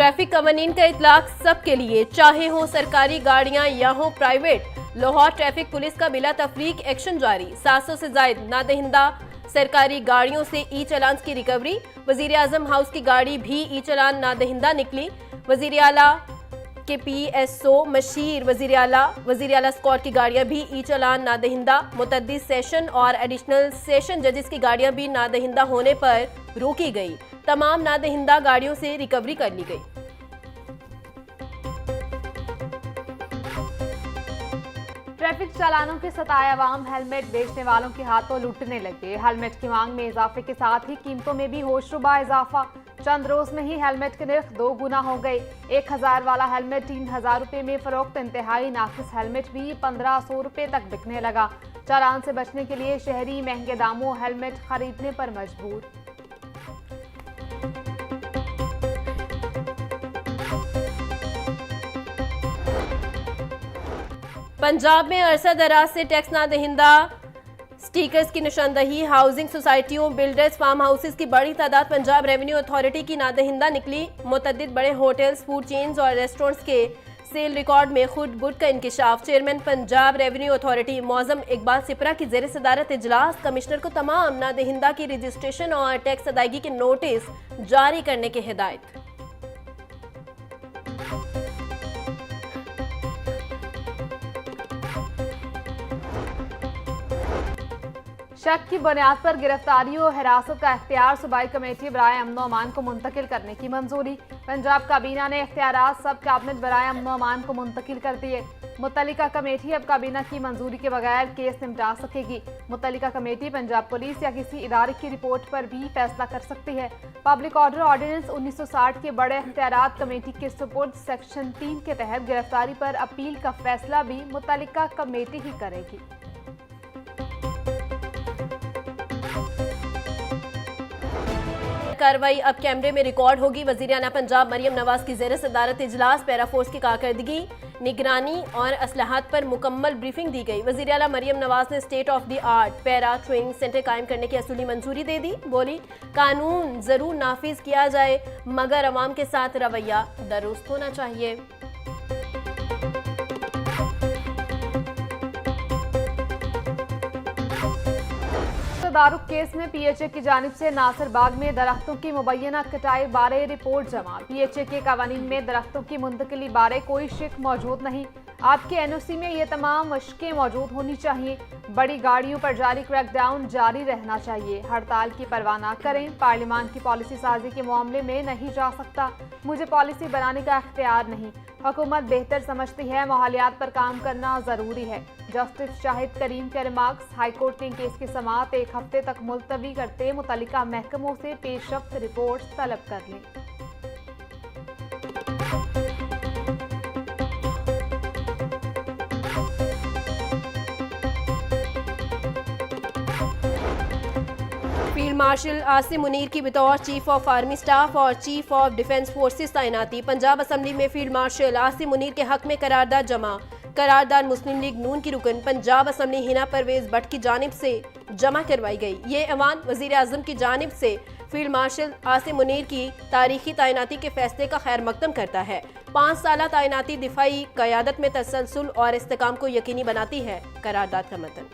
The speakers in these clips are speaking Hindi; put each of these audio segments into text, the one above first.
ट्रैफिक कवानीन का इतलाक सबके लिए, चाहे हो सरकारी गाड़ियां या हो प्राइवेट। लाहौर ट्रैफिक पुलिस का बिला तफरीक एक्शन जारी। 700 से ज्यादा नादहिंदा सरकारी गाड़ियों से ई चालान की रिकवरी। वजीर आजम हाउस की गाड़ी भी ई चालान नादहिंदा निकली। वजीर आला के PSO मशीर वजीर आला स्क्वाड की गाड़ियां भी ई चालान नादहिंदा। मुतद्दिद सेशन और एडिशनल सेशन जजेस की गाड़ियां भी नादहिंदा होने पर रोकी गई। तमाम नादहिंदा गाड़ियों से रिकवरी कर ली गई। ट्रैफिक चालानों के सताए अवाम हेलमेट बेचने वालों के हाथों लूटने लगे। हेलमेट की मांग में इजाफे के साथ ही कीमतों में भी होशरुबा इजाफा। चंद रोज में ही हेलमेट के निर्ख 2 गुना हो गए। 1000 वाला हेलमेट 3000 रुपए में फरोख्त। इंतहाई नाकिस हेलमेट भी 1500 रुपए तक बिकने लगा। चालान से बचने के लिए शहरी महंगे दामों हेलमेट खरीदने पर मजबूर। पंजाब में अरसा दराज से टैक्स नादहिंदा स्टिकर्स की निशानदही। हाउसिंग सोसाइटियों, बिल्डर्स, फार्म हाउसेस की बड़ी तादाद पंजाब रेवेन्यू अथॉरिटी की नादहिंदा निकली। मुतअद्दिद बड़े होटल्स, फूड चेन्स और रेस्टोरेंट्स के सेल रिकॉर्ड में खुद बुद का इंकिशाफ। Chairman Punjab revenue authority Moazzam Iqbal Sipra की जेर सदारत इजलास। कमिश्नर को तमाम नादहिंदा की रजिस्ट्रेशन और टैक्स अदायगी के नोटिस जारी करने की हिदायत। शक की बुनियाद पर गिरफ्तारी और हिरासत का इख्तियार सूबाई कमेटी बराए अमन व अमान को मुंतकिल करने की मंजूरी। पंजाब काबीना ने इख्तियारात सब कैबिनेट बराए अमन व अमान को मुंतकिल कर दिए। मुतल्लिका कमेटी अब काबीना की मंजूरी के बगैर केस निपटा सकेगी। मुतल्लिका कमेटी पंजाब पुलिस या किसी इदारे की रिपोर्ट पर भी फैसला कर सकती है। पब्लिक ऑर्डर ऑर्डिनेंस 1960 के बड़े इख्तियारात कमेटी के सुपुर्द सेक्शन 3 के तहत गिरफ्तारी पर अपील का फैसला भी मुतल्लिका कमेटी ही करेगी। कार्रवाई अब कैमरे में रिकॉर्ड होगी। वजीर आला पंजाब मरियम नवाज की जेर सदारत इजलास। पैरा फोर्स की कारकर्दगी, निगरानी और असलाहत पर मुकम्मल ब्रीफिंग दी गई। वजीर आला मरियम नवाज ने state of the art para training centre कायम करने की असूली मंजूरी दे दी। बोली, कानून जरूर नाफिज किया जाए मगर अवाम के साथ रवैया दुरुस्त होना चाहिए। दारुक केस में PHA की जानिब से नासिर बाग में दरख्तों की मुबैना कटाई बारे रिपोर्ट जमा। PHA के कवानीन में दरख्तों की मुंतकिली बारे कोई शिक मौजूद नहीं। आपके NOC में ये तमाम मशकें मौजूद होनी चाहिए। बड़ी गाड़ियों पर जारी क्रैकडाउन जारी रहना चाहिए। हड़ताल की परवाह न करें। पार्लियामान की पॉलिसी साजी के मामले में नहीं जा सकता। मुझे पॉलिसी बनाने का इख्तियार नहीं। हुकूमत बेहतर समझती है, माहौलियात पर काम करना जरूरी है। जस्टिस शाहिद करीम के रिमार्क्स। हाईकोर्ट ने केस की समाअत 1 हफ्ते तक मुलतवी करते मुतल्लिका महकमों से पेशरफ्त रिपोर्ट तलब कर लें। फील्ड मार्शल आसिम मुनीर की बतौर चीफ ऑफ आर्मी स्टाफ और चीफ ऑफ डिफेंस फोर्सेस तैनाती। पंजाब असम्बली में फील्ड मार्शल आसिम मुनीर के हक में करारदाद जमा। करारदाद मुस्लिम लीग नून की रुकन पंजाब असम्बली हिना परवेज भट्ट की जानिब से जमा करवाई गई। ये ऐवान वजीर आजम की जानिब से फील्ड मार्शल आसिम मुनीर की तारीखी तैनाती के फैसले का खैर मकदम करता है। 5 साला तैनाती दिफाई क़यादत में तसलसल और इस्तेकाम को यकीनी बनाती है। करारदाद का मतन।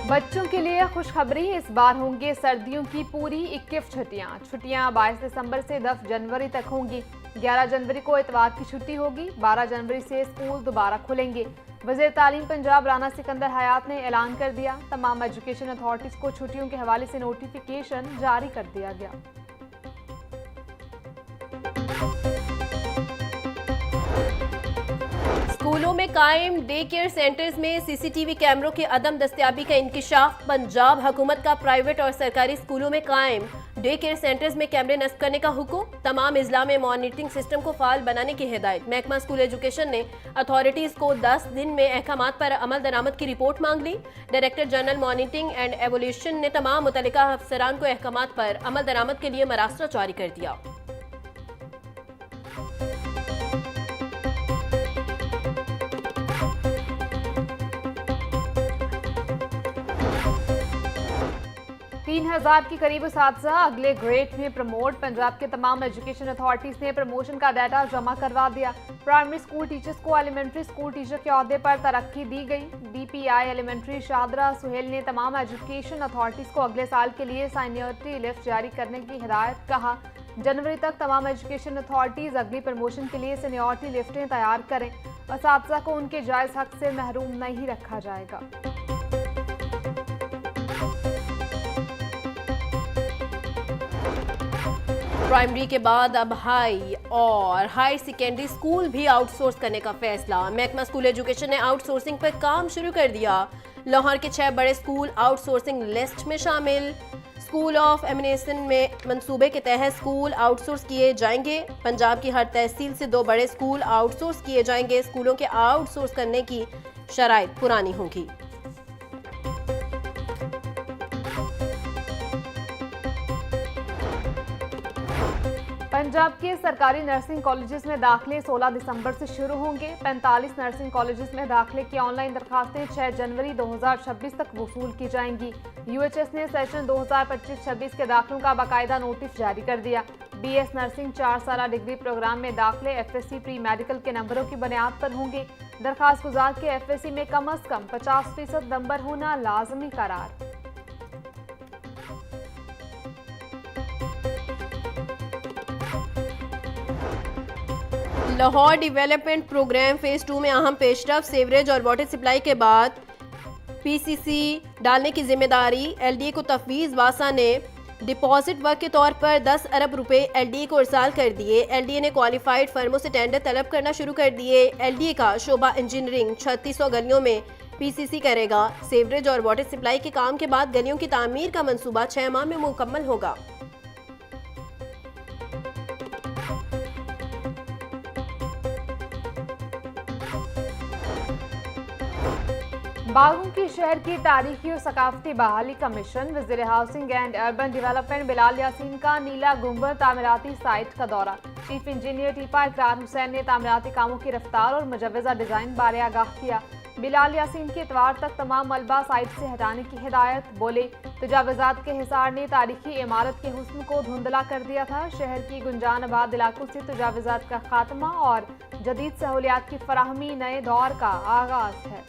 बच्चों के लिए खुशखबरी, इस बार होंगे सर्दियों की पूरी 21 छुट्टियां। छुट्टियां 22 दिसंबर से 10 जनवरी तक होंगी। 11 जनवरी को इतवार की छुट्टी होगी। 12 जनवरी से स्कूल दोबारा खुलेंगे। वज़ीर तालीम पंजाब राना सिकंदर हयात ने ऐलान कर दिया। तमाम एजुकेशन अथॉरिटीज को छुट्टियों के हवाले से नोटिफिकेशन जारी कर दिया गया। स्कूलों में कायम डे केयर सेंटर्स में CCTV कैमरों के अदम दस्तयाबी का इंकिशाफ। पंजाब हुकूमत का प्राइवेट और सरकारी स्कूलों में कायम डे केयर सेंटर्स में कैमरे नस्ब करने का हुक्म। तमाम इजला में मॉनिटरिंग सिस्टम को फाल बनाने की हिदायत। महकमा स्कूल एजुकेशन ने अथॉरिटीज को 10 दिन में अहकामात पर अमल दरामद की रिपोर्ट मांग ली। Director general monitoring and evaluation ने तमाम मुतल्लिका अफसरान को अहकामात पर अमल दरामद के लिए मरासला जारी कर दिया। 3000 के करीब असातिज़ा अगले ग्रेड में प्रमोट। पंजाब के तमाम एजुकेशन अथॉरिटीज ने प्रमोशन का डाटा जमा करवा दिया। प्राइमरी स्कूल टीचर्स को एलिमेंट्री स्कूल टीचर के ओहदे पर तरक्की दी गई। डीपीआई एलिमेंट्री शाहदरा सुहेल ने तमाम एजुकेशन अथॉरिटीज को अगले साल के लिए सीनियरिटी लिफ्ट जारी करने की हिदायत। कहा, जनवरी तक तमाम एजुकेशन अथॉरिटीज अगली प्रमोशन के लिए सीनियरिटी लिफ्टें तैयार करें। असातिज़ा को उनके जायज़ हक से महरूम नहीं रखा जाएगा। प्राइमरी के बाद अब हाई और हायर सेकेंडरी स्कूल भी आउटसोर्स करने का फैसला। महकमा स्कूल एजुकेशन ने आउटसोर्सिंग पर काम शुरू कर दिया। लाहौर के 6 बड़े स्कूल आउटसोर्सिंग लिस्ट में शामिल। स्कूल ऑफ एमिनेशन में मंसूबे के तहत स्कूल आउटसोर्स किए जाएंगे। पंजाब की हर तहसील से 2 बड़े स्कूल आउटसोर्स किए जाएंगे। स्कूलों के आउटसोर्स करने की शराइत पुरानी होंगी। पंजाब के सरकारी नर्सिंग कॉलेजेस में दाखिले 16 दिसंबर से शुरू होंगे। 45 नर्सिंग कॉलेजेस में दाखिले की ऑनलाइन दरखास्तें 6 जनवरी 2026 तक वसूल की जाएंगी। यूएचएस ने सेशन 2025-26 के दाखिलों का बाकायदा नोटिस जारी कर दिया। बीएस नर्सिंग 4 साला डिग्री प्रोग्राम में दाखिले एफएससी प्री मेडिकल के नंबरों की बुनियाद पर होंगे। दरखास्त गुजार के एफएससी में कम अज कम 50% नंबर होना लाजमी करार। लाहौर डेवलपमेंट प्रोग्राम फेज 2 में अहम पेशरफ। सीवरेज और वाटर सप्लाई के बाद पीसीसी डालने की जिम्मेदारी एलडीए को तफवीज़। वासा ने डिपॉजिट वर्क के तौर पर 10 अरब रुपए एलडीए को इरसाल कर दिए। एलडीए ने क्वालिफाइड फर्मों से टेंडर तलब करना शुरू कर दिए। एलडीए का शोबा इंजीनियरिंग 3600 गलियों में पीसीसी करेगा। सीवरेज और वाटर सप्लाई के काम के बाद गलियों की तामीर का मंसूबा 6 माह में मुकम्मल होगा। बागों की शहर की तारीखी और सकाफती बहाली का मिशन। वज़ीर housing and urban development Bilal Yasin का नीला गुंबद तामीराती साइट का दौरा। चीफ इंजीनियर टीपा इकरार हुसैन ने तामीराती कामों की रफ्तार और मुजव्वज़ा डिज़ाइन बारे आगाह किया। बिलाल यासीन की इतवार तक तमाम मलबा साइट से हटाने की हिदायत। बोले, तजावुज़ात के हिसार ने तारीखी इमारत के हुस्न को धुंधला कर दिया था। शहर की गुंजान आबाद इलाकों से तजावुज़ात का खात्मा और जदीद सहूलियात की फराहमी नए दौर का आगाज है।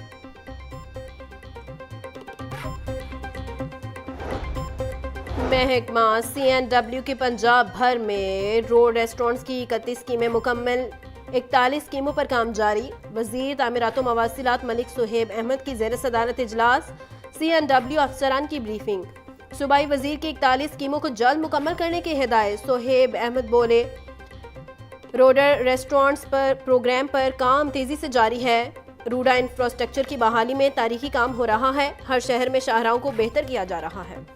महकमा CNW के पंजाब भर में रोड रेस्टोरेंट्स की 31 स्कीमें मुकम्मल। 41 स्कीमों पर काम जारी। वजीर तामीरात व मवासिलात मलिक सुहेब अहमद की ज़ेर सदारत इजलास। CNW अफसरान की ब्रीफिंग। सूबाई वजीर की 41 स्कीमों को जल्द मुकम्मल करने की हिदायत। सुहेब अहमद बोले, रोडर रेस्टोरेंट्स पर प्रोग्राम पर काम तेजी से जारी है। रूडा इंफ्रास्ट्रक्चर की बहाली में तारीखी काम हो रहा है। हर शहर में शाहराहों को बेहतर किया जा रहा है।